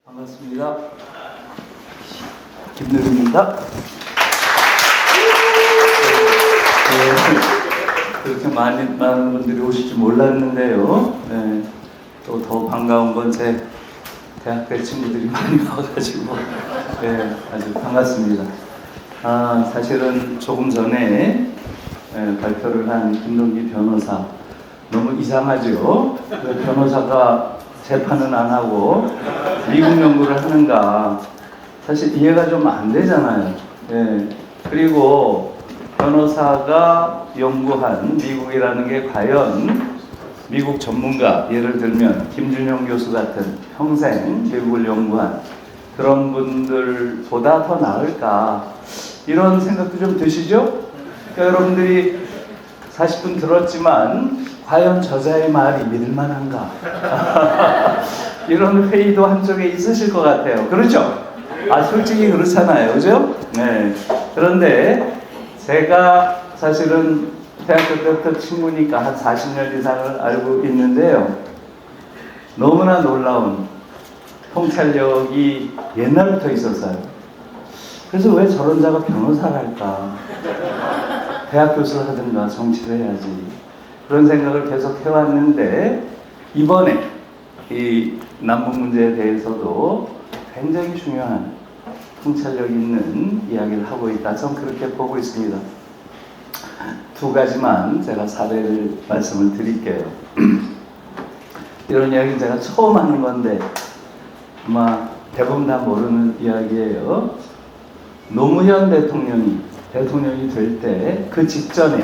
반갑습니다. 김누리입니다. 그렇게 많은 분들이 오실 줄 몰랐는데요. 네, 또 더 반가운 건 제 대학 때 친구들이 많이 와가지고 네, 아주 반갑습니다. 사실은 조금 전에 발표를 한 김동기 변호사 너무 이상하죠? 그 변호사가 재판은 안 하고 미국 연구를 하는가 사실 이해가 좀 안 되잖아요. 예. 그리고 변호사가 연구한 미국이라는 게 과연 미국 전문가, 예를 들면 김준형 교수 같은 평생 미국을 연구한 그런 분들보다 더 나을까 이런 생각도 좀 드시죠? 그러니까 여러분들이 40분 들었지만 과연 저자의 말이 믿을만한가? 이런 회의도 한쪽에 있으실 것 같아요. 그렇죠? 솔직히 그렇잖아요. 그죠? 네. 그런데 제가 사실은 대학교 때부터 친구니까 한 40년 이상을 알고 있는데요. 너무나 놀라운 통찰력이 옛날부터 있었어요. 그래서 왜 저런 자가 변호사를 할까? 대학 교수를 하든가 정치를 해야지. 그런 생각을 계속 해왔는데 이번에 이 남북 문제에 대해서도 굉장히 중요한 통찰력 있는 이야기를 하고 있다. 저는 그렇게 보고 있습니다. 두 가지만 제가 사례를 말씀을 드릴게요. 이런 이야기는 제가 처음 하는 건데 아마 대부분 다 모르는 이야기예요. 노무현 대통령이 될 때 그 직전에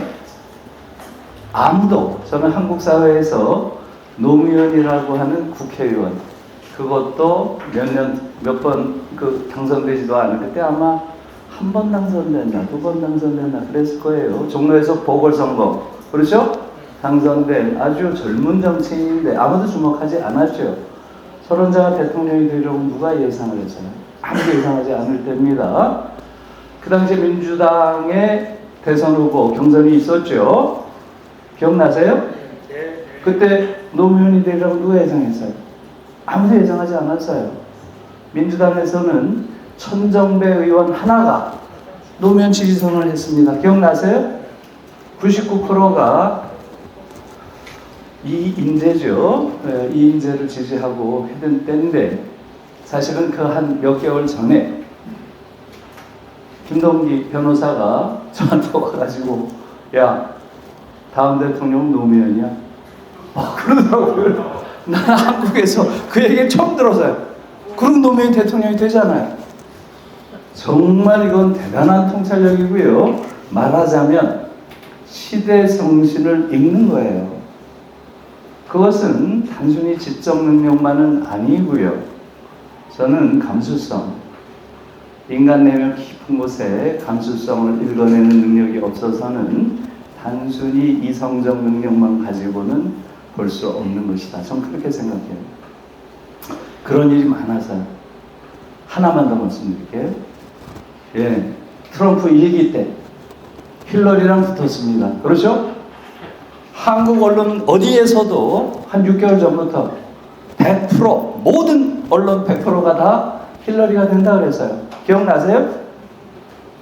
아무도 저는 한국 사회에서 노무현이라고 하는 국회의원 그것도 몇 번 당선되지도 않은 그때 아마 한 번 당선됐나 두 번 당선됐나 그랬을 거예요. 종로에서 보궐선거 그렇죠? 당선된 아주 젊은 정치인인데 아무도 주목하지 않았죠. 저런 자가 대통령이 되려고 누가 예상을 했어요? 아무도 예상하지 않을 때입니다. 그 당시 민주당의 대선 후보 경선이 있었죠. 기억나세요? 그때 노무현이 되려고 누가 예상했어요? 아무도 예상하지 않았어요. 민주당에서는 천정배 의원 하나가 노무현 지지선을 했습니다. 기억나세요? 99%가 이인재죠. 이인재를 지지하고 했던 때인데 사실은 그 한 몇 개월 전에 김동기 변호사가 저한테 와가지고 야 다음 대통령 노무현이야. 그러더라고요. 나는 한국에서 그 얘기를 처음 들었어요. 그리고 노무현 대통령이 되잖아요. 정말 이건 대단한 통찰력이고요. 말하자면 시대 정신을 읽는 거예요. 그것은 단순히 지적 능력만은 아니고요. 저는 감수성, 인간 내면 깊은 곳에 감수성을 읽어내는 능력이 없어서는 단순히 이성적 능력만 가지고는 볼 수 없는 것이다. 저는 그렇게 생각해요. 그런 일이 많아서요. 하나만 더 말씀드릴게요. 예, 트럼프 일기 때 힐러리랑 붙었습니다. 그렇죠? 한국 언론 어디에서도 한 6개월 전부터 100% 모든 언론 100%가 다 힐러리가 된다 그랬어요. 기억나세요?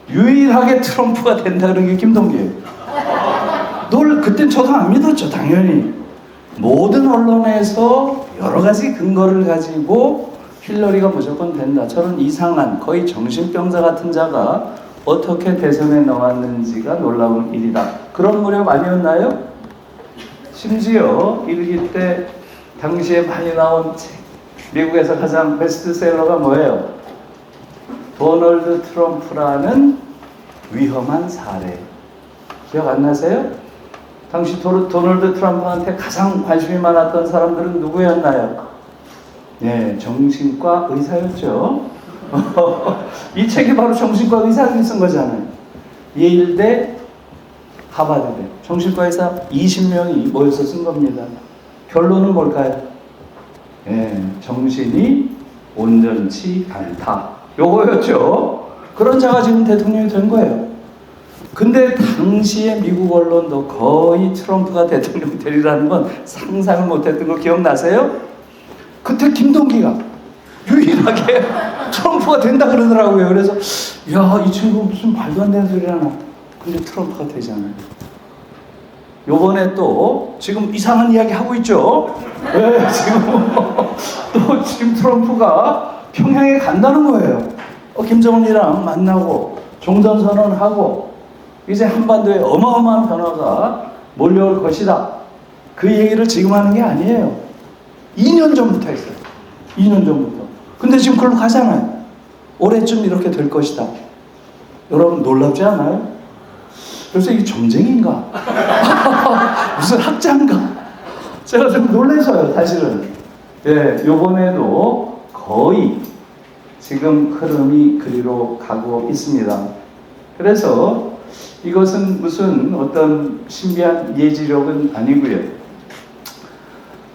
유일하게 트럼프가 된다는 게 김동기예요. 그땐 저도 안 믿었죠. 당연히 모든 언론에서 여러 가지 근거를 가지고 힐러리가 무조건 된다. 저는 이상한 거의 정신병자 같은 자가 어떻게 대선에 나왔는지가 놀라운 일이다. 그런 무렵 아니었나요? 심지어 일기 때 당시에 많이 나온 책, 미국에서 가장 베스트셀러가 뭐예요? 도널드 트럼프라는 위험한 사례. 기억 안 나세요? 당시 도널드 트럼프한테 가장 관심이 많았던 사람들은 누구였나요? 네, 정신과 의사였죠. 이 책이 바로 정신과 의사들이 쓴 거잖아요. 예일대, 하버드대. 정신과 의사 20명이 모여서 쓴 겁니다. 결론은 뭘까요? 네, 정신이 온전치 않다. 요거였죠. 그런 자가 지금 대통령이 된 거예요. 근데 당시에 미국 언론도 거의 트럼프가 대통령 되리라는 건 상상을 못했던 거 기억나세요? 그때 김동기가 유일하게 트럼프가 된다 그러더라고요. 그래서 야, 이 친구 무슨 말도 안 되는 소리 하나. 근데 트럼프가 되잖아요. 요번에 또 지금 이상한 이야기 하고 있죠. 네, 지금 트럼프가 평양에 간다는 거예요. 김정은이랑 만나고 종전선언하고 이제 한반도에 어마어마한 변화가 몰려올 것이다. 그 얘기를 지금 하는 게 아니에요. 2년 전부터 했어요. 2년 전부터. 근데 지금 그걸로 가잖아요. 올해쯤 이렇게 될 것이다. 여러분 놀랍지 않아요? 그래서 이게 점쟁인가? 무슨 학자인가? 제가 좀 놀라서요, 사실은. 예, 요번에도 거의 지금 흐름이 그리로 가고 있습니다. 그래서 이것은 무슨 어떤 신비한 예지력은 아니고요.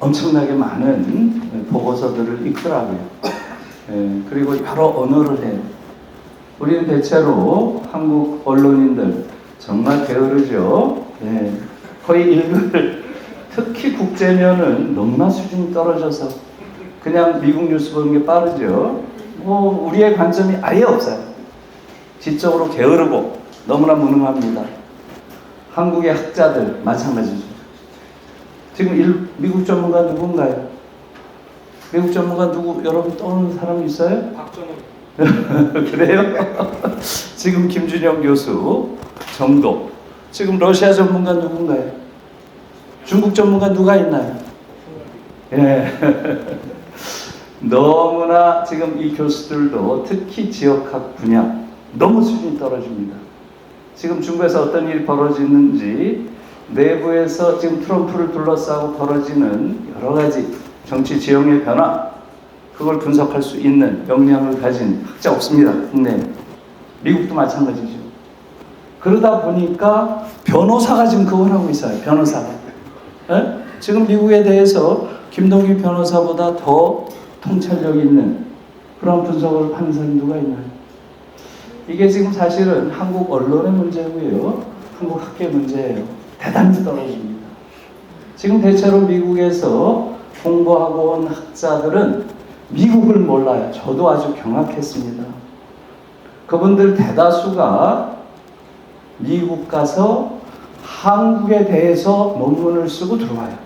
엄청나게 많은 보고서들을 읽더라고요. 예, 그리고 여러 언어를 해요. 우리는 대체로 한국 언론인들 정말 게으르죠. 예, 거의 읽을 특히 국제면은 너무나 수준이 떨어져서 그냥 미국 뉴스 보는 게 빠르죠. 뭐 우리의 관점이 아예 없어요. 지적으로 게으르고 너무나 무능합니다. 한국의 학자들 마찬가지죠. 지금 미국 전문가 누군가요? 미국 전문가 누구 여러분 떠오르는 사람 있어요? 박정훈. 그래요? 지금 김준영 교수 정도. 지금 러시아 전문가 누군가요? 중국 전문가 누가 있나요? 예. 너무나 지금 이 교수들도 특히 지역학 분야 너무 수준이 떨어집니다. 지금 중국에서 어떤 일이 벌어지는지 내부에서 지금 트럼프를 둘러싸고 벌어지는 여러 가지 정치 지형의 변화 그걸 분석할 수 있는 역량을 가진 학자 없습니다. 국내 미국도 마찬가지죠. 그러다 보니까 변호사가 지금 그걸 하고 있어요. 변호사가. 에? 지금 미국에 대해서 김동기 변호사보다 더 통찰력 있는 그런 분석을 하는 사람이 누가 있나요? 이게 지금 사실은 한국 언론의 문제고요. 한국 학계의 문제예요. 대단히 떨어집니다. 지금 대체로 미국에서 공부하고 온 학자들은 미국을 몰라요. 저도 아주 경악했습니다. 그분들 대다수가 미국 가서 한국에 대해서 논문을 쓰고 들어와요.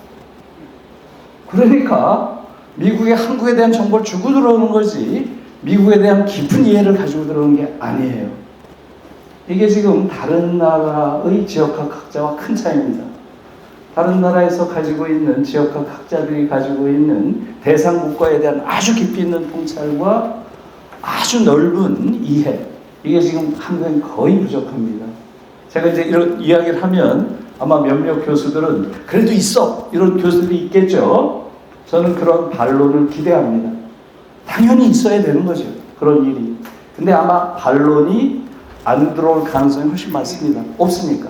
그러니까 미국에 한국에 대한 정보를 주고 들어오는 거지 미국에 대한 깊은 이해를 가지고 들어오는 게 아니에요. 이게 지금 다른 나라의 지역학 학자와 큰 차이입니다. 다른 나라에서 가지고 있는 지역학 학자들이 가지고 있는 대상 국가에 대한 아주 깊이 있는 통찰과 아주 넓은 이해 이게 지금 한국엔 거의 부족합니다. 제가 이제 이런 이야기를 하면 아마 몇몇 교수들은 그래도 있어 이런 교수들이 있겠죠. 저는 그런 반론을 기대합니다. 당연히 있어야 되는 거죠. 그런 일이. 근데 아마 반론이 안 들어올 가능성이 훨씬 많습니다. 없으니까.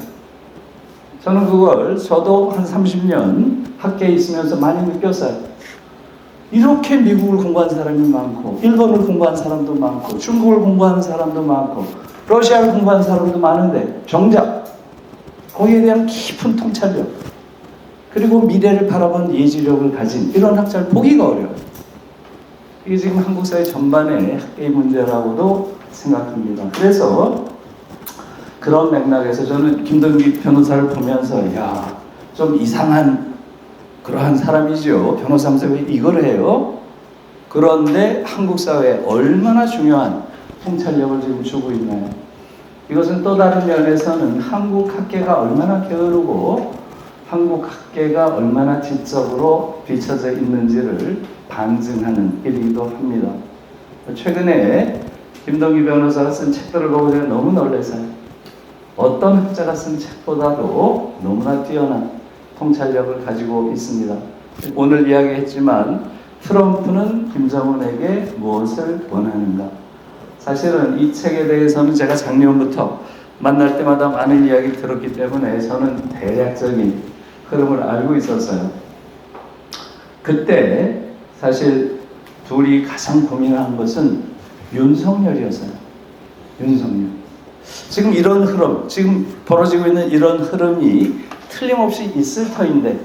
저는 그걸 저도 한 30년 학계에 있으면서 많이 느꼈어요. 이렇게 미국을 공부한 사람이 많고 일본을 공부한 사람도 많고 중국을 공부하는 사람도 많고 러시아를 공부하는 사람도 많은데 정작 거기에 대한 깊은 통찰력 그리고 미래를 바라보는 예지력을 가진 이런 학자를 보기가 어려워요. 이게 지금 한국 사회 전반의 학계의 문제라고도 생각합니다. 그래서 그런 맥락에서 저는 김동기 변호사를 보면서 야, 좀 이상한 그러한 사람이죠. 변호사면서 왜 이걸 해요? 그런데 한국 사회에 얼마나 중요한 통찰력을 지금 주고 있나요? 이것은 또 다른 면에서는 한국 학계가 얼마나 게으르고 한국 학계가 얼마나 지적으로 뒤처져 있는지를 반증하는 일이기도 합니다. 최근에 김동기 변호사가 쓴 책들을 보고 제가 너무 놀라서요. 어떤 학자가 쓴 책보다도 너무나 뛰어난 통찰력을 가지고 있습니다. 오늘 이야기했지만 트럼프는 김정은에게 무엇을 원하는가? 사실은 이 책에 대해서는 제가 작년부터 만날 때마다 많은 이야기를 들었기 때문에 저는 대략적인 흐름을 알고 있었어요. 그때 사실 둘이 가장 고민한 것은 윤석열이었어요. 윤석열. 지금 이런 흐름, 지금 벌어지고 있는 이런 흐름이 틀림없이 있을 터인데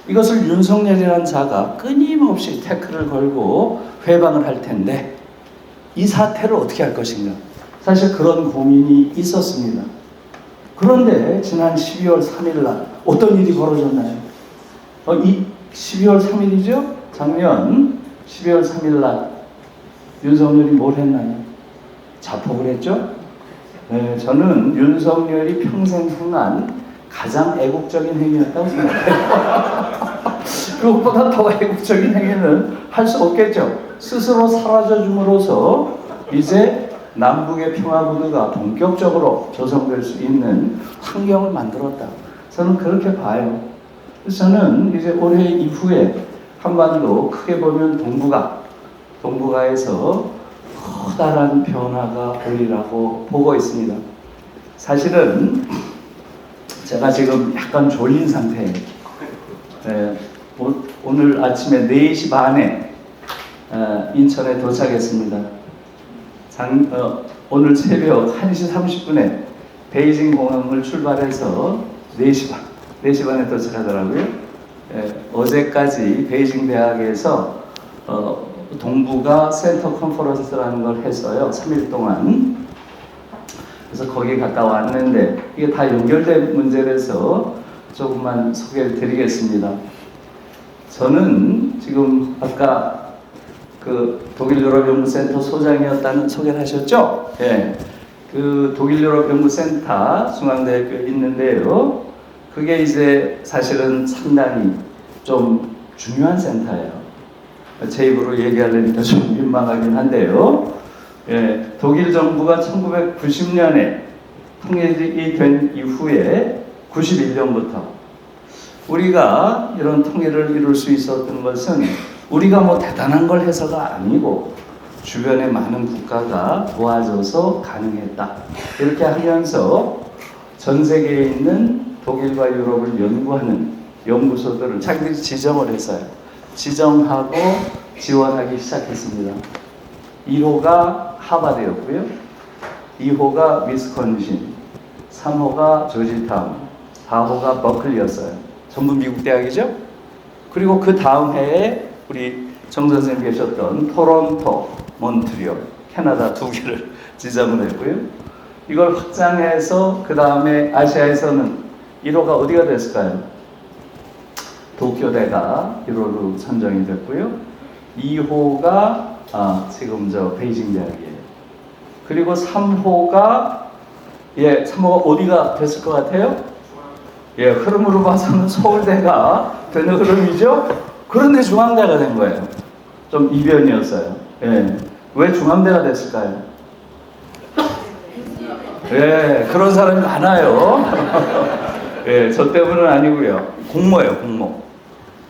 이것을 윤석열이라는 자가 끊임없이 태클을 걸고 회방을 할 텐데 이 사태를 어떻게 할 것인가? 사실 그런 고민이 있었습니다. 그런데 지난 12월 3일 날 어떤 일이 벌어졌나요? 이 12월 3일이죠? 작년 12월 3일 날 윤석열이 뭘 했나요? 자폭을 했죠? 네, 저는 윤석열이 평생 행한 가장 애국적인 행위였다고 생각해요. 그것보다 더 애국적인 행위는 할 수 없겠죠. 스스로 사라져줌으로써 이제 남북의 평화구도가 본격적으로 조성될 수 있는 환경을 만들었다. 저는 그렇게 봐요. 그래서 저는 이제 올해 이후에 한반도 크게 보면 동북아에서 커다란 변화가 오리라고 보고 있습니다. 사실은 제가 지금 약간 졸린 상태예요. 오늘 아침에 4시 반에 인천에 도착했습니다. 오늘 새벽 1시 30분에 베이징 공항을 출발해서 4시 반에 도착하더라고요. 어제까지 베이징 대학에서 동북아 센터 컨퍼런스라는 걸 했어요. 3일 동안. 그래서 거기 갔다 왔는데 이게 다 연결된 문제라서 조금만 소개를 드리겠습니다. 저는 지금 아까 그 독일 유럽 연구센터 소장이었다는 소개를 하셨죠? 예. 그 독일 유럽 연구센터 중앙대학교에 있는데요. 그게 이제 사실은 상당히 좀 중요한 센터예요. 제 입으로 얘기하려니까 좀 민망하긴 한데요. 예, 독일 정부가 1990년에 통일이 된 이후에 91년부터 우리가 이런 통일을 이룰 수 있었던 것은 우리가 뭐 대단한 걸 해서가 아니고 주변의 많은 국가가 도와줘서 가능했다. 이렇게 하면서 전 세계에 있는 독일과 유럽을 연구하는 연구소들을 자기들이 지정을 했어요. 지정하고 지원하기 시작했습니다. 1호가 하버드였고요. 2호가 위스콘신, 3호가 조지타운, 4호가 버클리였어요. 전부 미국 대학이죠. 그리고 그 다음 해에 우리 정 선생님 계셨던 토론토, 몬트리올, 캐나다 2개를 지정을 했고요. 이걸 확장해서 그 다음에 아시아에서는 1호가 어디가 됐을까요? 도쿄대가 1호로 선정이 됐고요. 2호가 지금 베이징 대학이에요. 그리고 3호가 3호가 어디가 됐을 것 같아요? 흐름으로 봐서는 서울대가 되는 흐름이죠. 그런데 중앙대가 된 거예요. 좀 이변이었어요. 왜 중앙대가 됐을까요? 그런 사람이 많아요. 저 때문은 아니고요. 공모예요, 공모.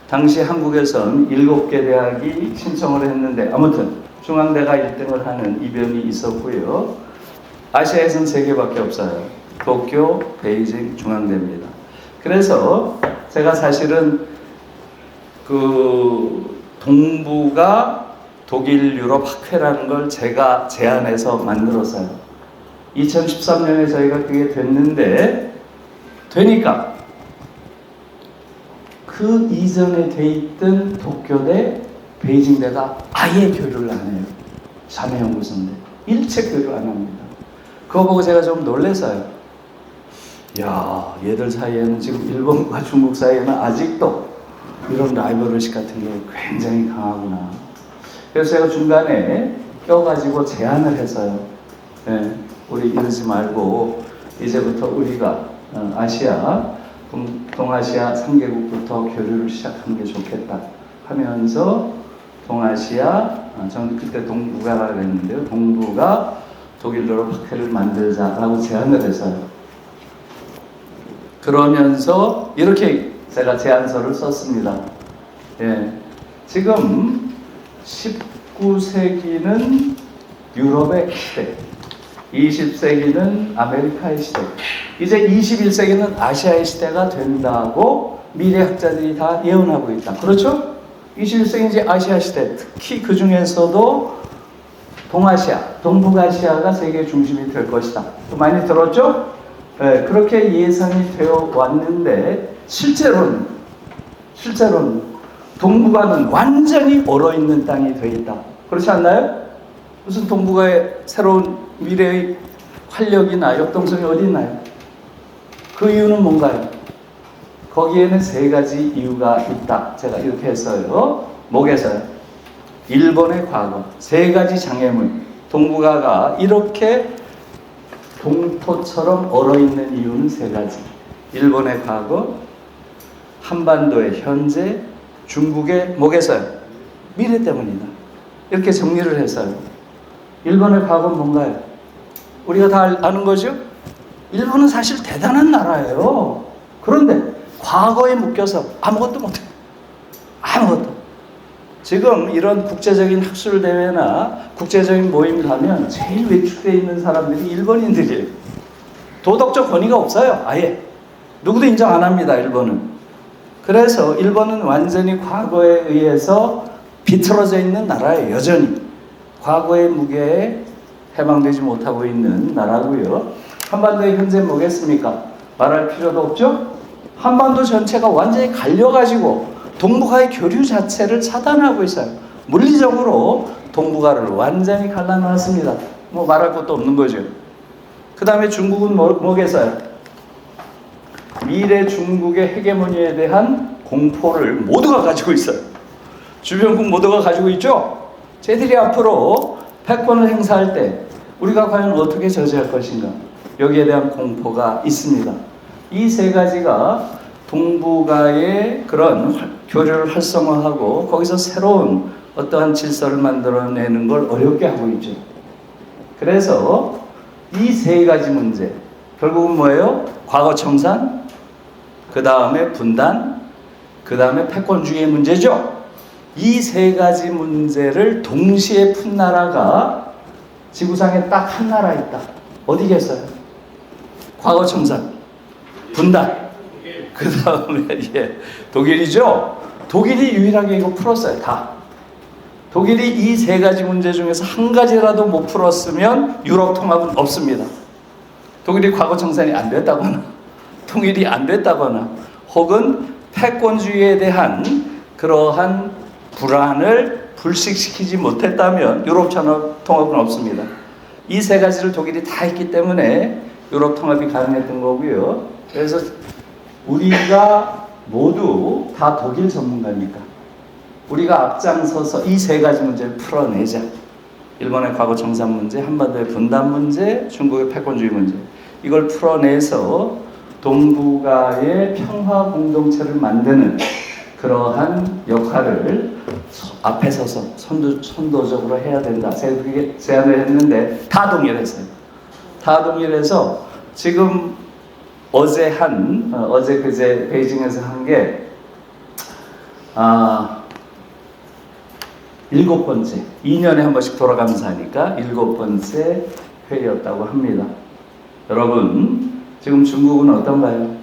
당시 한국에선 7개 대학이 신청을 했는데 아무튼 중앙대가 1등을 하는 이변이 있었고요. 아시아에선 3개밖에 없어요. 도쿄, 베이징, 중앙대입니다. 그래서 제가 사실은 그 동북아 독일 유럽 학회라는 걸 제가 제안해서 만들었어요. 2013년에 저희가 그게 됐는데 되니까 그 이전에 돼 있던 도쿄대, 베이징대가 아예 교류를 안 해요. 자매연구소인데 일체 교류 안 합니다. 그거 보고 제가 좀 놀라서요. 야, 얘들 사이에는 지금 일본과 중국 사이에는 아직도 이런 라이벌의식 같은 게 굉장히 강하구나. 그래서 제가 중간에 껴가지고 제안을 했어요. 우리 이러지 말고 이제부터 우리가 아시아, 동아시아 3개국부터 교류를 시작하는 게 좋겠다 하면서 동아시아, 저는 그때 동북아라고 했는데요. 동북아 독일 유럽 학회를 만들자라고 제안을 했어요. 그러면서 이렇게 제가 제안서를 썼습니다. 지금 19세기는 유럽의 시대, 20세기는 아메리카의 시대, 이제 21세기는 아시아의 시대가 된다고 미래학자들이 다 예언하고 있다. 그렇죠? 21세기 아시아 시대, 특히 그 중에서도 동아시아, 동북아시아가 세계 중심이 될 것이다. 많이 들었죠? 네, 그렇게 예상이 되어 왔는데 실제로는 동북아는 완전히 얼어있는 땅이 되어 있다. 그렇지 않나요? 무슨 동북아의 새로운 미래의 활력이나 역동성이 어디 있나요? 그 이유는 뭔가요? 거기에는 세 가지 이유가 있다. 제가 이렇게 했어요. 뭐겠어요? 일본의 과거, 세 가지 장애물. 동북아가 이렇게 동토처럼 얼어있는 이유는 세 가지. 일본의 과거, 한반도의 현재, 중국의 뭐겠어요? 미래 때문이다. 이렇게 정리를 했어요. 일본의 과거는 뭔가요? 우리가 다 아는 거죠? 일본은 사실 대단한 나라예요. 그런데 과거에 묶여서 아무것도 못해요. 아무것도. 지금 이런 국제적인 학술 대회나 국제적인 모임 가면 제일 외축되어 있는 사람들이 일본인들이에요. 도덕적 권위가 없어요. 아예. 누구도 인정 안 합니다. 일본은. 그래서 일본은 완전히 과거에 의해서 비틀어져 있는 나라예요. 여전히. 과거의 무게에 해방되지 못하고 있는 나라고요. 한반도의 현재 뭐겠습니까? 말할 필요도 없죠? 한반도 전체가 완전히 갈려가지고 동북아의 교류 자체를 차단하고 있어요. 물리적으로 동북아를 완전히 갈라놨습니다. 뭐 말할 것도 없는 거죠. 그 다음에 중국은 뭐겠어요? 미래 중국의 헤게모니에 대한 공포를 모두가 가지고 있어요. 주변국 모두가 가지고 있죠? 쟤들이 앞으로 패권을 행사할 때 우리가 과연 어떻게 저지할 것인가? 여기에 대한 공포가 있습니다. 이 세 가지가 동북아의 그런 교류를 활성화하고 거기서 새로운 어떠한 질서를 만들어내는 걸 어렵게 하고 있죠. 그래서 이 세 가지 문제, 결국은 뭐예요? 과거 청산, 그 다음에 분단, 그 다음에 패권주의의 문제죠. 이 세 가지 문제를 동시에 푼 나라가 지구상에 딱 한 나라 있다. 어디겠어요? 과거 청산, 분단, 그 다음에 독일이죠. 독일이 유일하게 이거 풀었어요. 다. 독일이 이 세 가지 문제 중에서 한 가지라도 못 풀었으면 유럽 통합은 없습니다. 독일이 과거 청산이 안 됐다거나 통일이 안 됐다거나 혹은 패권주의에 대한 그러한 불안을 불식시키지 못했다면 유럽 통합은 없습니다. 이 세 가지를 독일이 다 했기 때문에 유럽 통합이 가능했던 거고요. 그래서 우리가 모두 다 독일 전문가니까 우리가 앞장서서 이 세 가지 문제를 풀어내자. 일본의 과거 청산 문제, 한반도의 분단 문제, 중국의 패권주의 문제. 이걸 풀어내서 동북아의 평화 공동체를 만드는 그러한 역할을 앞에 서서 선도적으로 해야 된다. 제가 그렇게 제안을 했는데 다 동의했어요. 다 동의해서 지금 어제 그제 베이징에서 한 게 7번째, 2년에 한 번씩 돌아가면서 하니까 7번째 회의였다고 합니다. 여러분, 지금 중국은 어떤가요?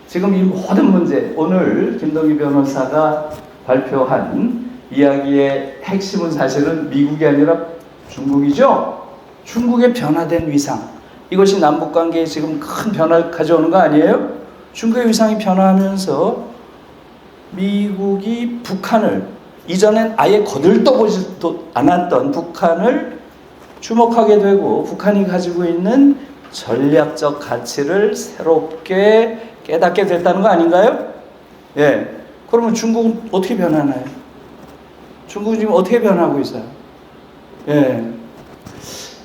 지금 이 모든 문제, 오늘 김동기 변호사가 발표한 이야기의 핵심은 사실은 미국이 아니라 중국이죠? 중국의 변화된 위상. 이것이 남북관계에 지금 큰 변화를 가져오는 거 아니에요? 중국의 위상이 변화하면서 미국이 북한을 이전엔 아예 거들떠보지도 않았던 북한을 주목하게 되고 북한이 가지고 있는 전략적 가치를 새롭게 깨닫게 됐다는 거 아닌가요? 예. 그러면 중국은 어떻게 변하나요? 중국은 지금 어떻게 변하고 있어요? 예.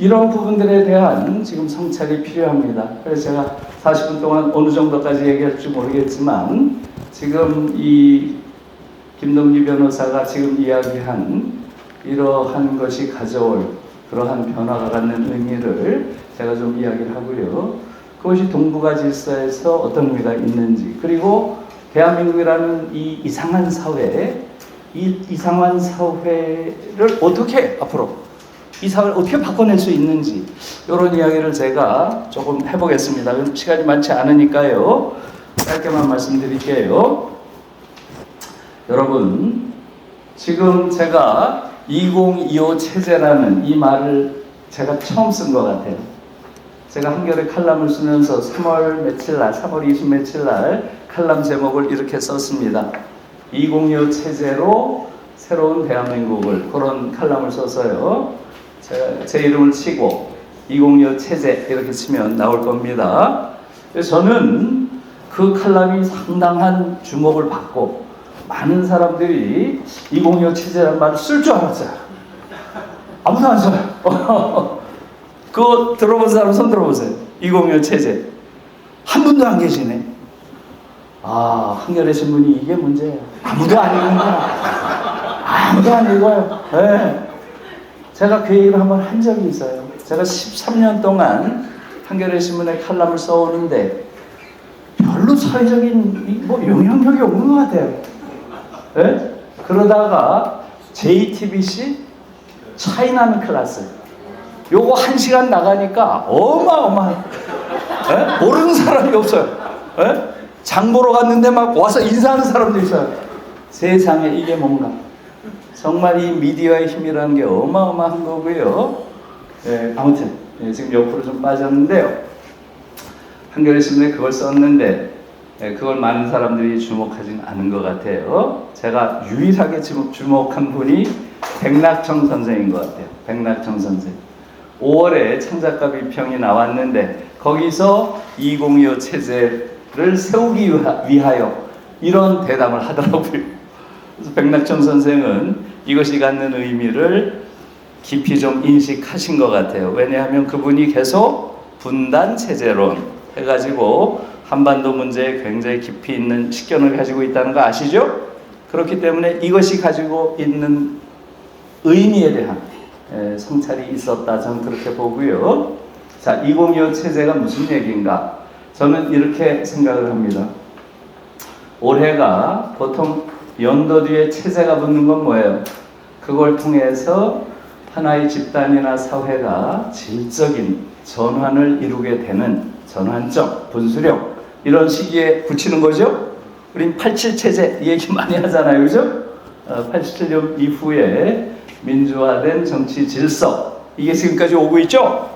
이런 부분들에 대한 지금 성찰이 필요합니다. 그래서 제가 40분 동안 어느 정도까지 얘기할지 모르겠지만 지금 이 김동기 변호사가 지금 이야기한 이러한 것이 가져올 그러한 변화가 갖는 의미를 제가 좀 이야기를 하고요. 그것이 동북아 질서에서 어떤 의미가 있는지, 그리고 대한민국이라는 이 이상한 사회, 이 이상한 사회를 어떻게 앞으로 이 사회를 어떻게 바꿔낼 수 있는지 이런 이야기를 제가 조금 해보겠습니다. 시간이 많지 않으니까요. 짧게만 말씀드릴게요. 여러분, 지금 제가 2025 체제라는 이 말을 제가 처음 쓴 것 같아요. 제가 한겨레 칼럼을 쓰면서 3월 며칠 날, 3월 20 며칠 날 칼럼 제목을 이렇게 썼습니다. 2025 체제로 새로운 대한민국을, 그런 칼럼을 써서요. 제가 제 이름을 치고 2025 체제 이렇게 치면 나올 겁니다. 그래서 저는 그 칼럼이 상당한 주목을 받고 많은 사람들이 2025 체제라는 말을 쓸 줄 알았어요. 아무도 안 써요. 그거 들어본 사람 손 들어보세요. 2025 체제. 한 분도 안 계시네. 아, 한겨레 신문이 이게 문제예요. 아무도 안 읽는구나. 아무도 안 읽어요. 네. 제가 그 얘기를 한번 한 적이 있어요. 제가 13년 동안 한겨레 신문에 칼럼을 써오는데 별로 사회적인 영향력이 없는 것 같아요. 네? 그러다가 JTBC 차이나는 클래스 요거 1시간 나가니까 어마어마한, 네? 모르는 사람이 없어요. 네? 장 보러 갔는데 막 와서 인사하는 사람도 있어요. 세상에 이게 뭔가. 정말 이 미디어의 힘이라는 게 어마어마한 거고요. 네, 아무튼 지금 옆으로 좀 빠졌는데요. 한겨레 신문에 그걸 썼는데 그걸 많은 사람들이 주목하지는 않은 것 같아요. 제가 유일하게 주목한 분이 백낙청 선생인 것 같아요. 백낙청 선생. 5월에 창작가 비평이 나왔는데 거기서 2025 체제를 세우기 위하여 이런 대담을 하더라고요. 그래서 백낙청 선생은 이것이 갖는 의미를 깊이 좀 인식하신 것 같아요. 왜냐하면 그분이 계속 분단 체제론 해가지고 한반도 문제에 굉장히 깊이 있는 식견을 가지고 있다는 거 아시죠? 그렇기 때문에 이것이 가지고 있는 의미에 대한 성찰이 있었다, 저는 그렇게 보고요. 자, 2025 체제가 무슨 얘기인가? 저는 이렇게 생각을 합니다. 올해가 보통 연도 뒤에 체제가 붙는 건 뭐예요? 그걸 통해서 하나의 집단이나 사회가 질적인 전환을 이루게 되는 전환점, 분수령, 이런 시기에 붙이는 거죠. 우린 87 체제 얘기 많이 하잖아요, 그죠? 87년 이후에 민주화된 정치 질서, 이게 지금까지 오고 있죠?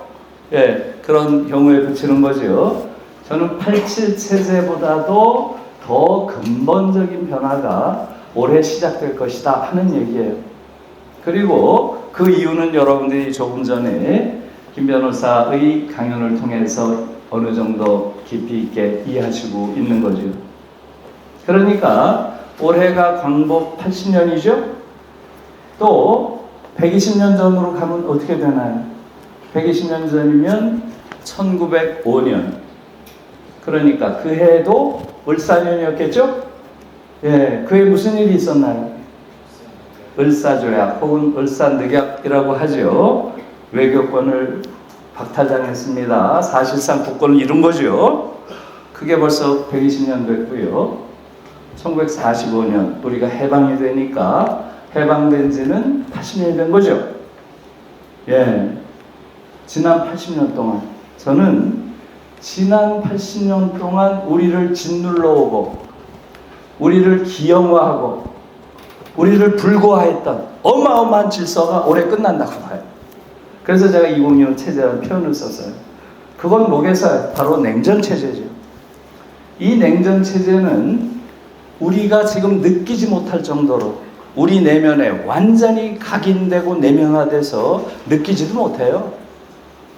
예, 그런 경우에 붙이는 거죠. 저는 87 체제보다도 더 근본적인 변화가 올해 시작될 것이다 하는 얘기예요. 그리고 그 이유는 여러분들이 조금 전에 김 변호사의 강연을 통해서 어느 정도 깊이 있게 이해하시고 있는 거죠. 그러니까 올해가 광복 80년이죠? 또 120년 전으로 가면 어떻게 되나요? 120년 전이면 1905년. 그러니까 그 해도 을사년이었겠죠? 예, 그해 무슨 일이 있었나요? 을사조약 혹은 을사늑약이라고 하죠. 외교권을 박탈당했습니다. 사실상 국권을 잃은 거죠. 그게 벌써 120년 됐고요. 1945년 우리가 해방이 되니까 해방된 지는 80년이 된 거죠. 예, 지난 80년 동안 저는 지난 80년 동안 우리를 짓눌러 오고 우리를 기형화하고 우리를 불고화했던 어마어마한 질서가 올해 끝난다고 봐요. 그래서 제가 2025 체제라는 표현을 썼어요. 그건 뭐겠어요? 바로 냉전 체제죠. 이 냉전 체제는 우리가 지금 느끼지 못할 정도로 우리 내면에 완전히 각인되고 내면화돼서 느끼지도 못해요.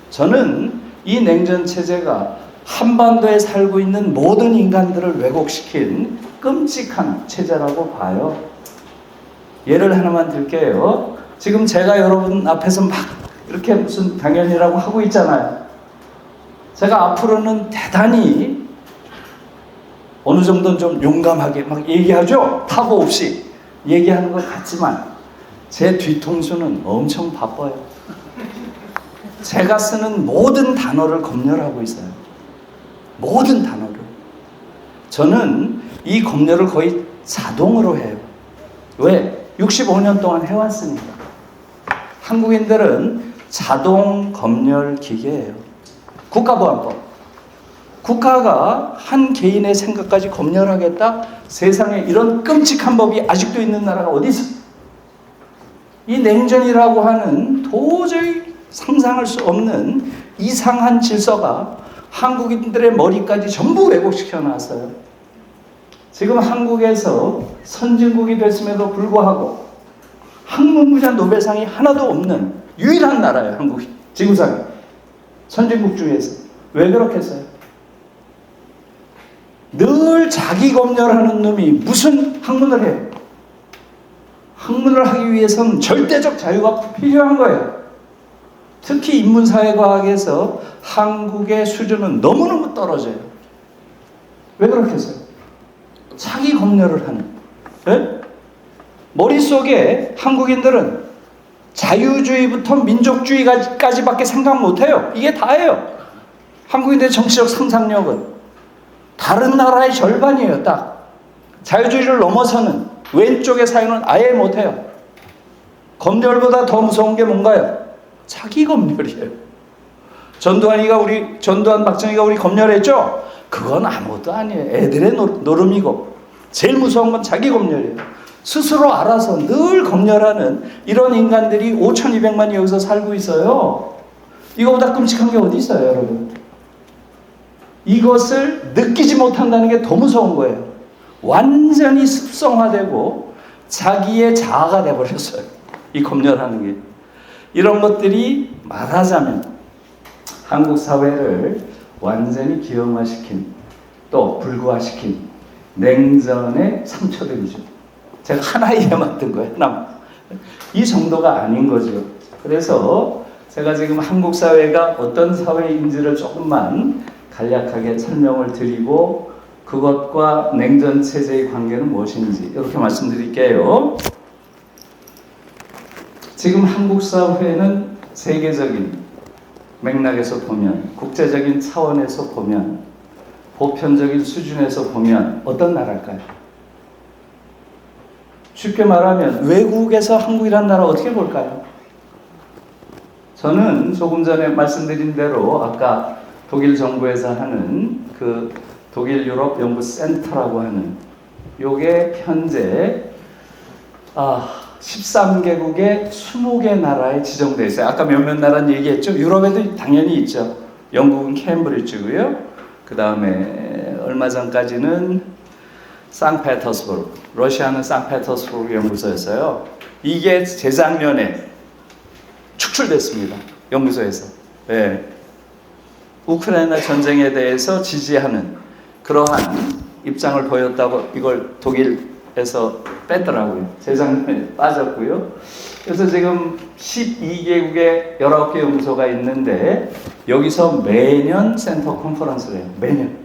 저는 이 냉전 체제가 한반도에 살고 있는 모든 인간들을 왜곡시킨 끔찍한 체제라고 봐요. 예를 하나만 들게요. 지금 제가 여러분 앞에서 막 이렇게 무슨 강연이라고 하고 있잖아요. 제가 앞으로는 대단히 어느 정도는 좀 용감하게 막 얘기하죠. 타고 없이 얘기하는 것 같지만 제 뒤통수는 엄청 바빠요. 제가 쓰는 모든 단어를 검열하고 있어요. 모든 단어를. 저는 이 검열을 거의 자동으로 해요. 왜? 65년 동안 해왔으니까. 한국인들은 자동 검열 기계예요. 국가보안법. 국가가 한 개인의 생각까지 검열하겠다? 세상에 이런 끔찍한 법이 아직도 있는 나라가 어디 있어? 이 냉전이라고 하는 도저히 상상할 수 없는 이상한 질서가 한국인들의 머리까지 전부 왜곡시켜 놨어요. 지금 한국에서 선진국이 됐음에도 불구하고 학문분야 노벨상이 하나도 없는 유일한 나라예요. 한국이. 지구상에. 선진국 중에서. 왜 그렇겠어요? 늘 자기 검열하는 놈이 무슨 학문을 해요? 학문을 하기 위해서는 절대적 자유가 필요한 거예요. 특히 인문사회과학에서 한국의 수준은 너무너무 떨어져요. 왜 그렇겠어요? 자기 검열을 하는. 네? 머릿속에 한국인들은 자유주의부터 민족주의까지밖에 생각 못해요. 이게 다예요. 한국인들의 정치적 상상력은 다른 나라의 절반이에요. 딱. 자유주의를 넘어서는 왼쪽의 사유는 아예 못해요. 검열보다 더 무서운 게 뭔가요? 자기 검열이에요. 전두환 박정희가 우리 검열했죠? 그건 아무것도 아니에요. 애들의 노름이고 제일 무서운 건 자기 검열이에요. 스스로 알아서 늘 검열하는 이런 인간들이 5,200만이 여기서 살고 있어요. 이거보다 끔찍한 게 어디 있어요, 여러분? 이것을 느끼지 못한다는 게 더 무서운 거예요. 완전히 습성화되고 자기의 자아가 돼버렸어요. 이 검열하는 게. 이런 것들이 말하자면 한국 사회를 완전히 기형화시킨, 또 불구화시킨 냉전의 상처들이죠. 제가 하나에 만든 거예요. 하나. 이 정도가 아닌 거죠. 그래서 제가 지금 한국 사회가 어떤 사회인지를 조금만 간략하게 설명을 드리고 그것과 냉전 체제의 관계는 무엇인지 이렇게 말씀드릴게요. 지금 한국 사회는 세계적인 맥락에서 보면, 국제적인 차원에서 보면, 보편적인 수준에서 보면 어떤 나라일까요? 쉽게 말하면 외국에서 한국이라는 나라 어떻게 볼까요? 저는 조금 전에 말씀드린 대로 아까 독일 정부에서 하는 그 독일 유럽 연구 센터라고 하는 요게 현재 13개국의 20개 나라에 지정되어 있어요. 아까 몇몇 나라는 얘기했죠. 유럽에도 당연히 있죠. 영국은 캠브리지고요. 그 다음에 얼마 전까지는 상트페터스부르크, 러시아는 상트페터스부르크 연구소였어요. 이게 재작년에 축출됐습니다. 연구소에서. 네. 우크라이나 전쟁에 대해서 지지하는 그러한 입장을 보였다고 이걸 독일에서 뺐더라고요. 재작년에 빠졌고요. 그래서 지금 12개국에 19개 연구소가 있는데 여기서 매년 센터 컨퍼런스를 해요. 매년.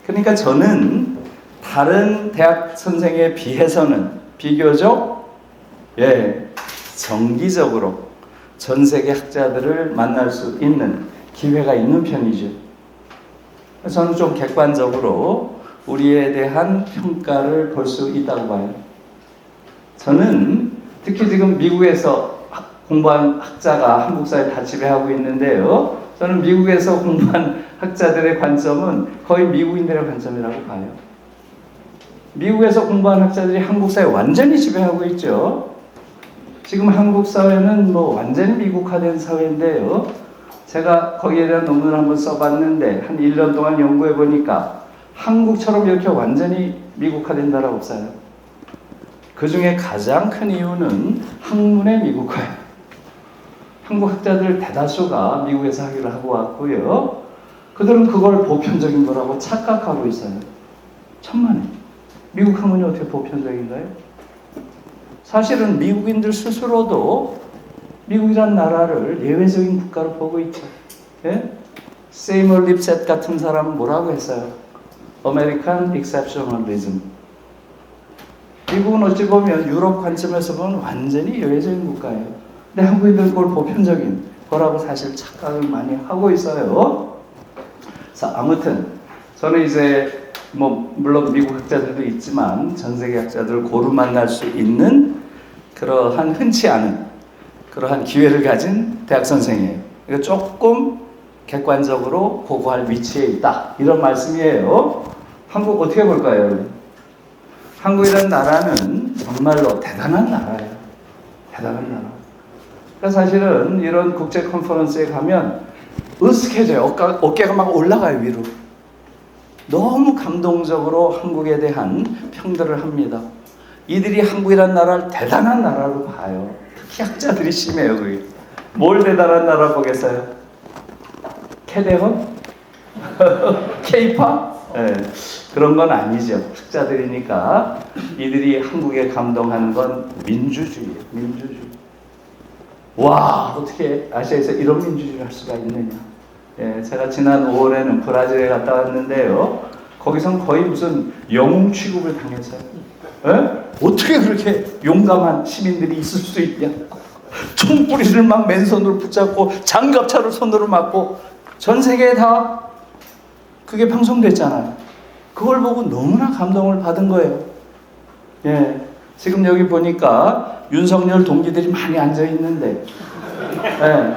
그러니까 저는 다른 대학 선생에 비해서는 비교적 정기적으로 전 세계 학자들을 만날 수 있는 기회가 있는 편이죠. 저는 좀 객관적으로 우리에 대한 평가를 볼 수 있다고 봐요. 저는 특히 지금 미국에서 공부한 학자가 한국 사회 다 지배하고 있는데요. 저는 미국에서 공부한 학자들의 관점은 거의 미국인들의 관점이라고 봐요. 미국에서 공부한 학자들이 한국 사회 완전히 지배하고 있죠. 지금 한국 사회는 뭐 완전히 미국화된 사회인데요. 제가 거기에 대한 논문을 한번 써봤는데 한 1년 동안 연구해 보니까 한국처럼 이렇게 완전히 미국화된 나라 없어요. 그 중에 가장 큰 이유는 학문의 미국화예요. 한국 학자들 대다수가 미국에서 학위를 하고 왔고요. 그들은 그걸 보편적인 거라고 착각하고 있어요. 천만에. 미국 학문이 어떻게 보편적인가요? 사실은 미국인들 스스로도 미국이란 나라를 예외적인 국가로 보고 있죠. 예? 세이멀 립셋 같은 사람은 뭐라고 했어요? American Exceptionalism. 미국은 어찌 보면 유럽 관점에서 보면 완전히 예외적인 국가예요. 근데 한국인들은 그걸 보편적인 거라고 사실 착각을 많이 하고 있어요. 자, 아무튼 저는 이제 물론 미국 학자들도 있지만 전 세계 학자들을 고루 만날 수 있는 그러한 흔치 않은 그러한 기회를 가진 대학 선생이에요. 그러니까 조금 객관적으로 보고할 위치에 있다. 이런 말씀이에요. 한국 어떻게 볼까요? 한국이라는 나라는 정말로 대단한 나라예요. 대단한 나라. 그러니까 사실은 이런 국제 컨퍼런스에 가면 으쓱해져요. 어깨가 막 올라가요, 위로. 너무 감동적으로 한국에 대한 평들을 합니다. 이들이 한국이라는 나라를 대단한 나라로 봐요. 특히 학자들이 심해요, 그게. 뭘 대단한 나라 보겠어요? 캐대헌? 케이팝? 네, 그런 건 아니죠. 학자들이니까 이들이 한국에 감동하는 건 민주주의예요. 민주주의. 와, 어떻게 아시아에서 이런 민주주의를 할 수가 있느냐. 예, 제가 지난 5월에는 브라질에 갔다 왔는데요. 거기선 거의 무슨 영웅 취급을 당했어요. 예? 어떻게 그렇게 용감한 시민들이 있을 수 있냐. 총뿌리를 막 맨손으로 붙잡고 장갑차를 손으로 맞고 전 세계에 다 그게 방송됐잖아요. 그걸 보고 너무나 감동을 받은 거예요. 예, 지금 여기 보니까 윤석열 동기들이 많이 앉아 있는데, 예,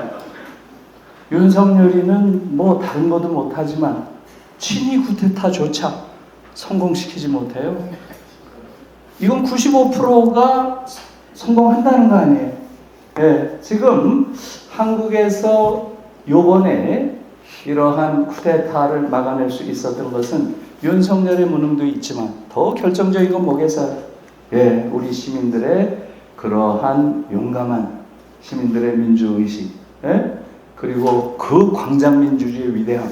윤석열이는 뭐 다른 것도 못하지만 친위 쿠데타조차 성공시키지 못해요. 이건 95%가 성공한다는 거 아니에요. 예, 지금 한국에서 요번에 이러한 쿠데타를 막아낼 수 있었던 것은 윤석열의 무능도 있지만 더 결정적인 건 뭐겠어요? 예, 우리 시민들의 그러한 용감한 시민들의 민주의식, 예? 그리고 그 광장민주주의의 위대함,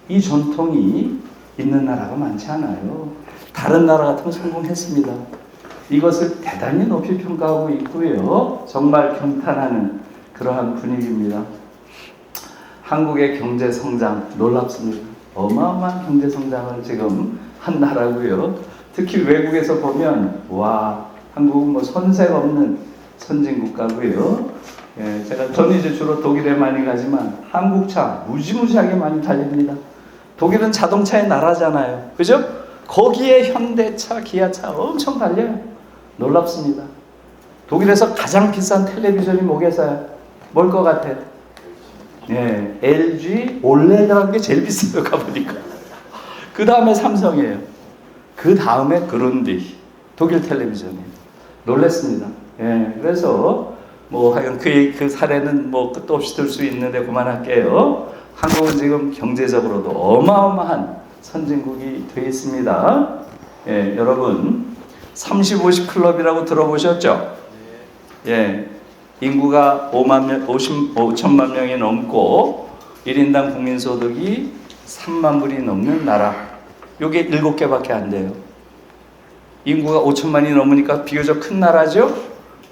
이 전통이 있는 나라가 많지 않아요. 다른 나라 같으면 성공했습니다. 이것을 대단히 높이 평가하고 있고요. 정말 경탄하는 그러한 분위기입니다. 한국의 경제 성장 놀랍습니다. 어마어마한 경제 성장을 지금 한 나라고요. 특히 외국에서 보면 와, 한국은 뭐 선색 없는 선진 국가고요. 예, 저는 이제 주로 독일에 많이 가지만 한국차 무지무지하게 많이 달립니다. 독일은 자동차의 나라잖아요. 그죠? 거기에 현대차, 기아차 엄청 달려요. 놀랍습니다. 독일에서 가장 비싼 텔레비전이 뭐겠어요? 뭘 것 같아? 예, LG 올레드라는 게 제일 비싸요, 가보니까. 그 다음에 삼성이에요. 그 다음에 그룬디, 독일 텔레비전이에요. 놀랬습니다. 예, 그래서 뭐 하여간 그 사례는 뭐 끝도 없이 들 수 있는데 그만할게요. 한국은 지금 경제적으로도 어마어마한 선진국이 되어 있습니다. 예, 여러분 30-50 클럽이라고 들어보셨죠? 예, 인구가 5천만 명이 넘고 1인당 국민소득이 3만 불이 넘는 나라. 요게 7개밖에 안 돼요. 인구가 5천만이 넘으니까 비교적 큰 나라죠?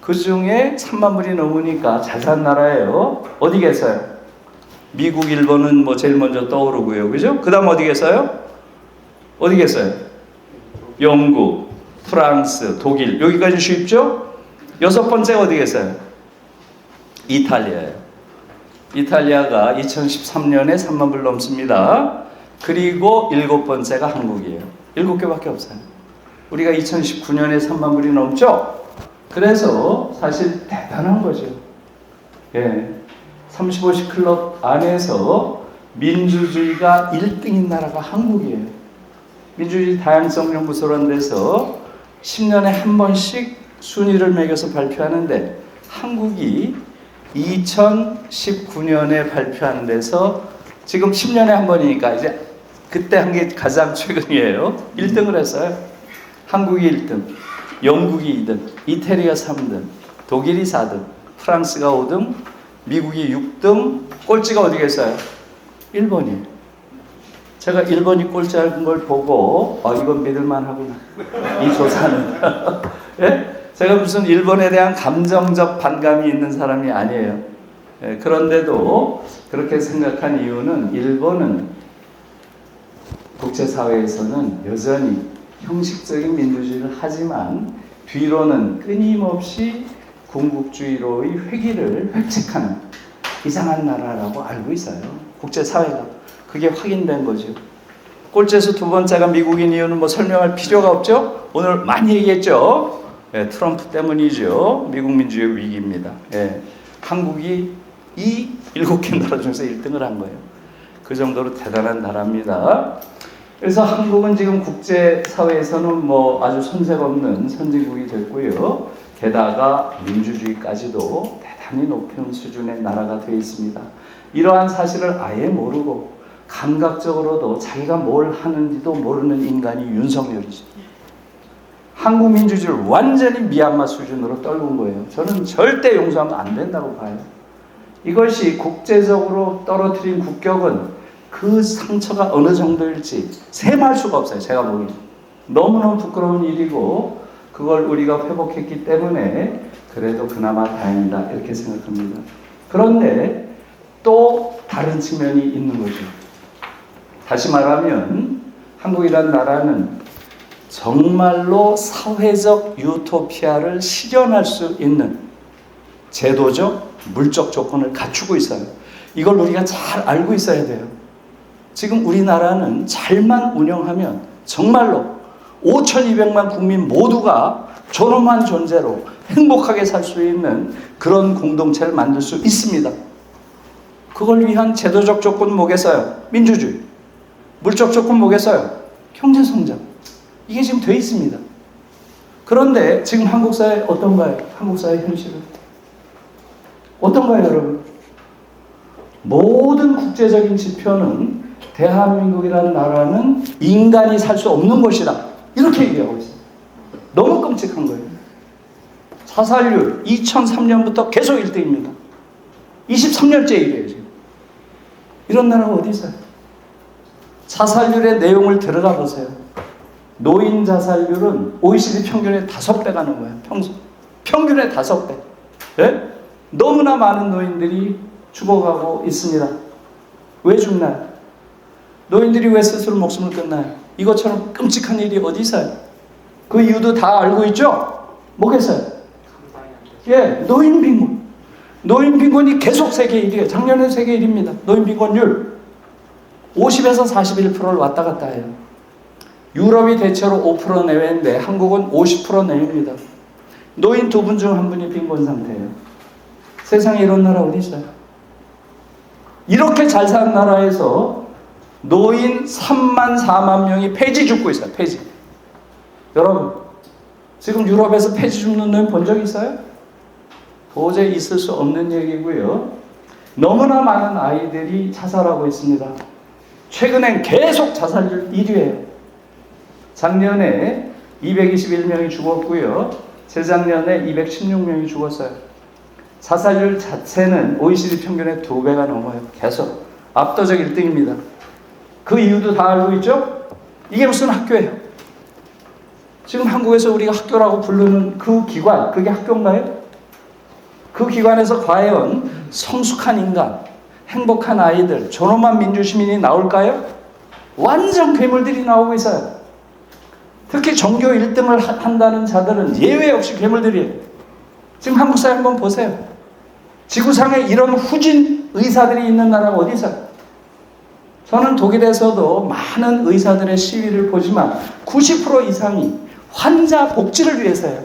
그 중에 3만 불이 넘으니까 잘 산 나라예요. 어디겠어요? 미국, 일본은 뭐 제일 먼저 떠오르고요. 그죠? 그 다음 어디겠어요? 어디겠어요? 영국, 프랑스, 독일. 여기까지 쉽죠? 6번째가 어디겠어요? 이탈리아예요. 이탈리아가 2013년에 3만 불 넘습니다. 그리고 7번째가 한국이에요. 7개밖에 없어요. 우리가 2019년에 3만 불이 넘죠? 그래서 사실 대단한 거죠. 예. 30-50 클럽 안에서 민주주의가 1등인 나라가 한국이에요. 민주주의 다양성 연구소라는 데서 10년에 한 번씩 순위를 매겨서 발표하는데 한국이 2019년에 발표하는 데서 지금 10년에 한 번이니까 이제 그때 한 게 가장 최근이에요. 1등을 했어요. 한국이 1등, 영국이 2등, 이태리가 3등, 독일이 4등, 프랑스가 5등, 미국이 6등, 꼴찌가 어디겠어요? 일본이에요. 제가 일본이 꼴찌한 걸 보고 이건 믿을만하구나. 이 조사는. 예? 제가 무슨 일본에 대한 감정적 반감이 있는 사람이 아니에요. 예, 그런데도 그렇게 생각한 이유는 일본은 국제사회에서는 여전히 형식적인 민주주의를 하지만 뒤로는 끊임없이 군국주의로의 회기를 획책하는 이상한 나라라고 알고 있어요. 국제사회가. 그게 확인된 거죠. 꼴찌에서 2번째가 미국인 이유는 뭐 설명할 필요가 없죠? 오늘 많이 얘기했죠? 예, 트럼프 때문이죠. 미국 민주주의 위기입니다. 예, 한국이 이 7개 나라 중에서 1등을 한 거예요. 그 정도로 대단한 나라입니다. 그래서 한국은 지금 국제사회에서는 뭐 아주 손색 없는 선진국이 됐고요. 게다가 민주주의까지도 대단히 높은 수준의 나라가 되어 있습니다. 이러한 사실을 아예 모르고 감각적으로도 자기가 뭘 하는지도 모르는 인간이 윤석열이죠. 한국 민주주의를 완전히 미얀마 수준으로 떨군 거예요. 저는 절대 용서하면 안 된다고 봐요. 이것이 국제적으로 떨어뜨린 국격은 그 상처가 어느 정도일지 셈할 수가 없어요. 제가 보기엔 너무너무 부끄러운 일이고 그걸 우리가 회복했기 때문에 그래도 그나마 다행이다 이렇게 생각합니다. 그런데 또 다른 측면이 있는 거죠. 다시 말하면 한국이란 나라는 정말로 사회적 유토피아를 실현할 수 있는 제도적, 물적 조건을 갖추고 있어요. 이걸 우리가 잘 알고 있어야 돼요. 지금 우리나라는 잘만 운영하면 정말로 5,200만 국민 모두가 존엄한 존재로 행복하게 살 수 있는 그런 공동체를 만들 수 있습니다. 그걸 위한 제도적 조건 뭐겠어요? 민주주의. 물적 조건 뭐겠어요? 경제성장. 이게 지금 돼 있습니다. 그런데 지금 한국 사회 어떤가요? 한국 사회 현실은 어떤가요, 여러분? 모든 국제적인 지표는 대한민국이라는 나라는 인간이 살 수 없는 곳이다. 이렇게 얘기하고 있어요. 너무 끔찍한 거예요. 자살률 2003년부터 계속 1등입니다. 23년째 이래요, 지금. 이런 나라가 어디 있어요? 자살률의 내용을 들어가 보세요. 노인 자살률은 OECD 평균의 5배가 넘어요. 평균의 5배. 네? 너무나 많은 노인들이 죽어가고 있습니다. 왜 죽나요? 노인들이 왜 스스로 목숨을 끊나요? 이것처럼 끔찍한 일이 어디 있어요? 그 이유도 다 알고 있죠? 뭐겠어요? 예, 노인 빈곤. 노인 빈곤이 계속 세계 1위에요. 작년에 세계 1위입니다. 노인 빈곤율 50에서 41%를 왔다 갔다 해요. 유럽이 대체로 5% 내외인데 한국은 50% 내외입니다. 노인 2분 중 1분이 빈곤 상태예요. 세상에 이런 나라 어디 있어요? 이렇게 잘 사는 나라에서 노인 3만 4만 명이 폐지 죽고 있어요. 폐지. 여러분 지금 유럽에서 폐지 죽는 노인 본 적 있어요? 도저히 있을 수 없는 얘기고요. 너무나 많은 아이들이 자살하고 있습니다. 최근엔 계속 자살률 1위예요. 작년에 221명이 죽었고요. 재작년에 216명이 죽었어요. 자살률 자체는 OECD 평균의 2배가 넘어요. 계속 압도적 1등입니다. 그 이유도 다 알고 있죠? 이게 무슨 학교예요? 지금 한국에서 우리가 학교라고 부르는 그 기관, 그게 학교인가요? 그 기관에서 과연 성숙한 인간, 행복한 아이들, 존엄한 민주시민이 나올까요? 완전 괴물들이 나오고 있어요. 특히 전교 1등을 한다는 자들은 예외 없이 괴물들이에요. 지금 한국 사회 한번 보세요. 지구상에 이런 후진 의사들이 있는 나라가 어디 있어요? 저는 독일에서도 많은 의사들의 시위를 보지만 90% 이상이 환자 복지를 위해서예요.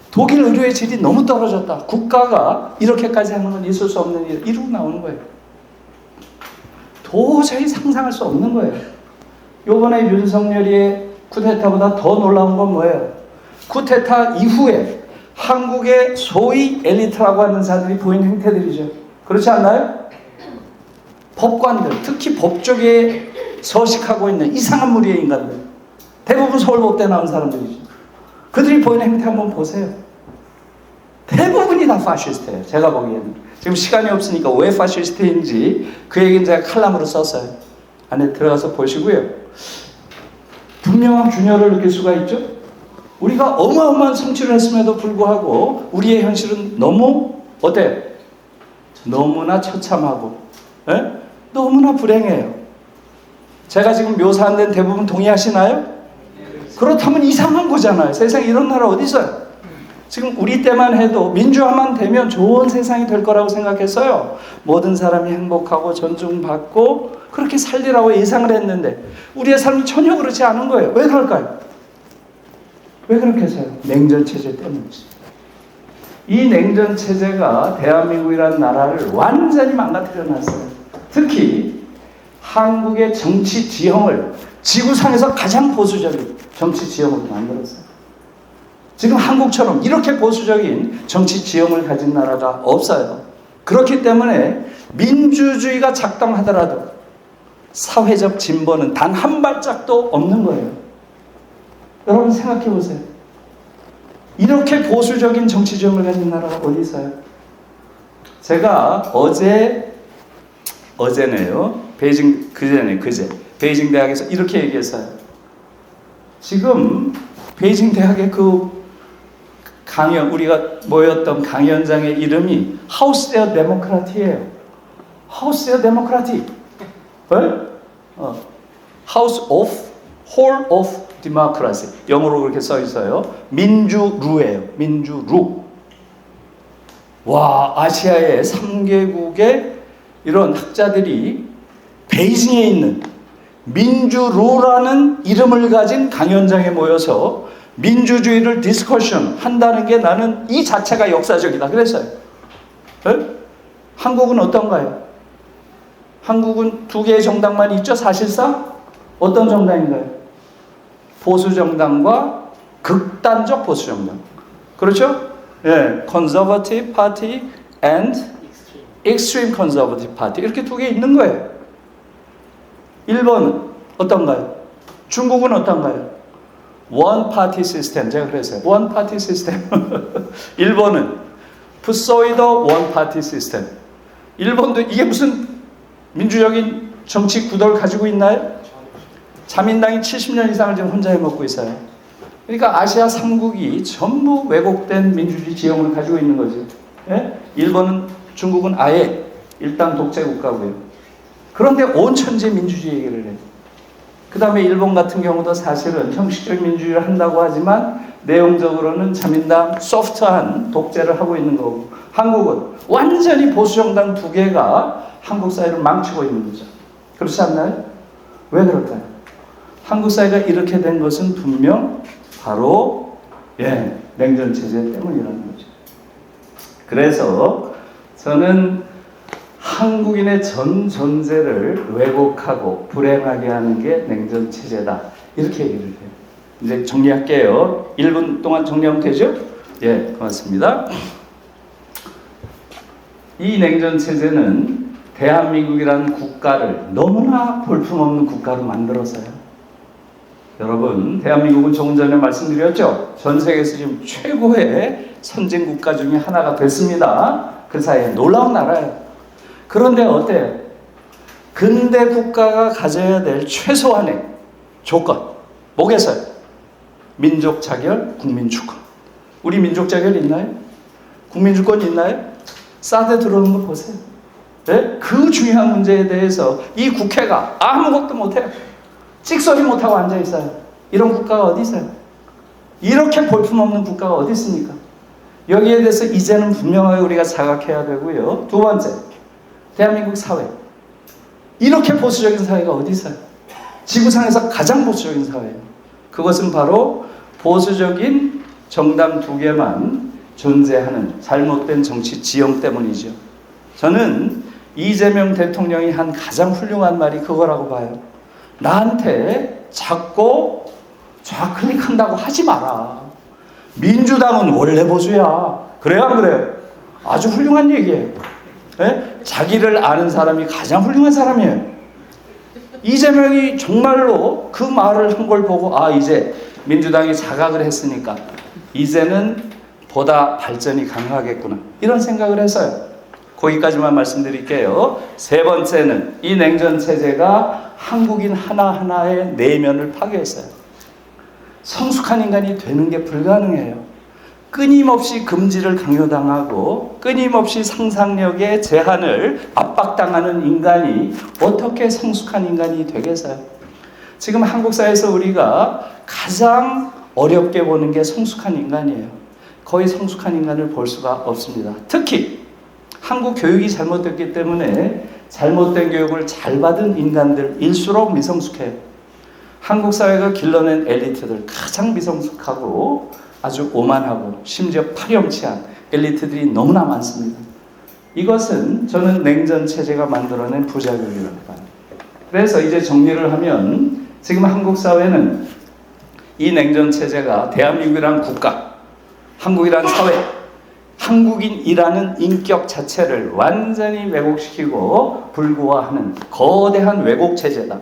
독일 의료의 질이 너무 떨어졌다. 국가가 이렇게까지 하는 건 있을 수 없는 일, 이러고 나오는 거예요. 도저히 상상할 수 없는 거예요. 요번에 윤석열이의 쿠데타보다 더 놀라운 건 뭐예요? 쿠데타 이후에 한국의 소위 엘리트라고 하는 자들이 보인 행태들이죠. 그렇지 않나요? 법관들, 특히 법조계에 서식하고 있는 이상한 무리의 인간들. 대부분 서울법대 나온 사람들이죠. 그들이 보이는 행태 한번 보세요. 대부분이 다 파시스트예요. 제가 보기에는. 지금 시간이 없으니까 왜 파시스트인지 그 얘기는 제가 칼럼으로 썼어요. 안에 들어가서 보시고요. 분명한 균열을 느낄 수가 있죠. 우리가 어마어마한 성취를 했음에도 불구하고 우리의 현실은 너무 어때요? 너무나 처참하고 너무나 불행해요. 제가 지금 묘사한 데는 대부분 동의하시나요? 그렇다면 이상한 거잖아요. 세상에 이런 나라 어디 있어요? 지금 우리 때만 해도 민주화만 되면 좋은 세상이 될 거라고 생각했어요. 모든 사람이 행복하고 존중받고 그렇게 살리라고 예상을 했는데 우리의 삶이 전혀 그렇지 않은 거예요. 왜 그럴까요? 왜 그렇게 해서요? 냉전체제 때문이지. 이 냉전체제가 대한민국이라는 나라를 완전히 망가뜨려 놨어요. 특히 한국의 정치 지형을 지구상에서 가장 보수적인 정치 지형으로 만들었어요. 지금 한국처럼 이렇게 보수적인 정치 지형을 가진 나라가 없어요. 그렇기 때문에 민주주의가 작동하더라도 사회적 진보는 단 한 발짝도 없는 거예요. 여러분 생각해 보세요. 이렇게 보수적인 정치 지형을 가진 나라가 어디 있어요? 제가 어제네요. 그제 베이징 대학에서 이렇게 얘기했어요. 지금 베이징 대학의 우리가 모였던 강연장의 이름이 하우스 데어 데모크라티예요. 하우스 데어 데모크라티. 하우스 오브 홀 오브 데모크라시. 영어로 그렇게 써 있어요. 민주루예요. 민주루. 와, 아시아의 3개국의 이런 학자들이 베이징에 있는 민주루라는 이름을 가진 강연장에 모여서 민주주의를 디스커션 한다는 게 나는 이 자체가 역사적이다 그랬어요. 한국은 어떤가요? 한국은 두 개의 정당만 있죠. 사실상 어떤 정당인가요? 보수정당과 극단적 보수정당. 그렇죠? 예, Conservative Party and Extreme Conservative Party 이렇게 두 개 있는 거예요. 일본은 어떤가요? 중국은 어떤가요? One Party System. 제가 그랬어요. One Party System. 일본은 pseudo One Party System. 일본도 이게 무슨 민주적인 정치 구도를 가지고 있나요? 자민당이 70년 이상을 지금 혼자 해먹고 있어요. 그러니까 아시아 3국이 전부 왜곡된 민주주의 지형을 가지고 있는 거죠. 예? 일본은, 중국은 아예 일당 독재 국가고요. 그런데 온 천지의 민주주의 얘기를 해요. 그 다음에 일본 같은 경우도 사실은 형식적 민주주의를 한다고 하지만 내용적으로는 자민당 소프트한 독재를 하고 있는 거고, 한국은 완전히 보수정당 두 개가 한국 사회를 망치고 있는 거죠. 그렇지 않나요? 왜 그럴까요? 한국 사회가 이렇게 된 것은 분명 바로 냉전체제 때문이라는 거죠. 그래서 저는 한국인의 전 존재를 왜곡하고 불행하게 하는 게 냉전체제다. 이렇게 얘기를 해요. 이제 정리할게요. 1분 동안 정리하면 되죠? 예, 고맙습니다. 이 냉전체제는 대한민국이라는 국가를 너무나 볼품없는 국가로 만들었어요. 여러분, 대한민국은 조금 전에 말씀드렸죠? 전 세계에서 지금 최고의 선진국가 중에 하나가 됐습니다. 그 사이에 놀라운 나라예요. 그런데 어때요? 근대 국가가 가져야 될 최소한의 조건, 뭐겠어요? 민족 자결, 국민 주권. 우리 민족 자결 있나요? 국민 주권 있나요? 사드 들어오는 거 보세요. 네? 그 중요한 문제에 대해서 이 국회가 아무것도 못해요. 찍소리 못하고 앉아있어요. 이런 국가가 어디 있어요? 이렇게 볼품없는 국가가 어디 있습니까? 여기에 대해서 이제는 분명하게 우리가 자각해야 되고요. 두 번째, 대한민국 사회. 이렇게 보수적인 사회가 어디 있어요? 지구상에서 가장 보수적인 사회예요. 그것은 바로 보수적인 정당 두 개만 존재하는 잘못된 정치 지형 때문이죠. 저는 이재명 대통령이 한 가장 훌륭한 말이 그거라고 봐요. 나한테 자꾸 좌클릭한다고 하지 마라. 민주당은 원래 보수야. 그래요, 안 그래요? 아주 훌륭한 얘기예요. 네? 자기를 아는 사람이 가장 훌륭한 사람이에요. 이재명이 정말로 그 말을 한 걸 보고 이제 민주당이 자각을 했으니까 이제는 보다 발전이 가능하겠구나. 이런 생각을 했어요. 거기까지만 말씀드릴게요. 세 번째는 이 냉전체제가 한국인 하나하나의 내면을 파괴했어요. 성숙한 인간이 되는 게 불가능해요. 끊임없이 금지를 강요당하고 끊임없이 상상력의 제한을 압박당하는 인간이 어떻게 성숙한 인간이 되겠어요? 지금 한국 사회에서 우리가 가장 어렵게 보는 게 성숙한 인간이에요. 거의 성숙한 인간을 볼 수가 없습니다. 특히 한국 교육이 잘못됐기 때문에 잘못된 교육을 잘 받은 인간들일수록 미성숙해요. 한국 사회가 길러낸 엘리트들 가장 미성숙하고 아주 오만하고 심지어 파렴치한 엘리트들이 너무나 많습니다. 이것은 저는 냉전체제가 만들어낸 부작용이라고 봐요. 그래서 이제 정리를 하면 지금 한국 사회는 이 냉전 체제가 대한민국이라는 국가, 한국이라는 사회, 한국인이라는 인격 자체를 완전히 왜곡시키고 불구화하는 거대한 왜곡 체제다.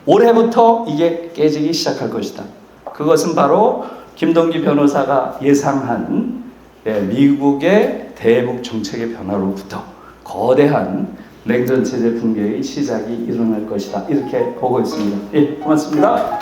올해부터 이게 깨지기 시작할 것이다. 그것은 바로 김동기 변호사가 예상한 미국의 대북 정책의 변화로부터 거대한 냉전 체제 붕괴의 시작이 일어날 것이다. 이렇게 보고 있습니다. 예, 고맙습니다.